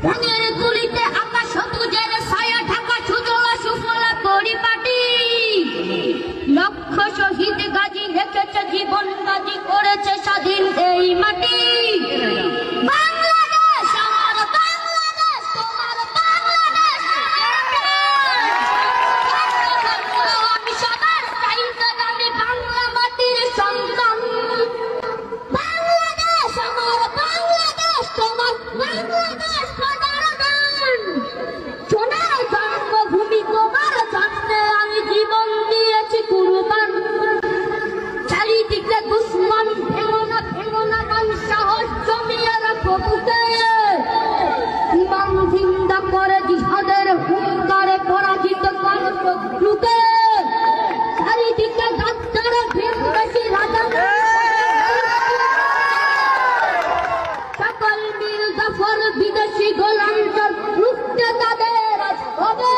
রঙের তুলিতে আকাশ সবুজের ছায়া ঢাকা সুজলা সুফলা পরিপাটি। লক্ষ শহীদ গাজী রেখেছে জীবন বাজি, করেছে স্বাধীন এই মাটি। বাংলাদেশ আমার বাংলাদেশ, তোমার বাংলাদেশ আমি সবার চাইতে আমি বাংলা মাটির সন্তান। বাংলাদেশ আমার বাংলাদেশ, তোমার বাংলাদেশ সোনার জন্মভূমি, তোমার জন্মে আমি জীবন দিয়েছি কুরবান। চারিদিকে দুশ্মন, ভেঙো না মন, সাহস জমিয়ে রাখো বুকে। ইমান জিন্দা করে জিহাদের হুঙ্কারে পরাজিত করো শত্রুকে। চারিদিকে গাদ্দারে ভিনদেশী রাজা, সকল মিল জাফর বিদেশি গোলাম, রুখতে তাদের আজ হবে।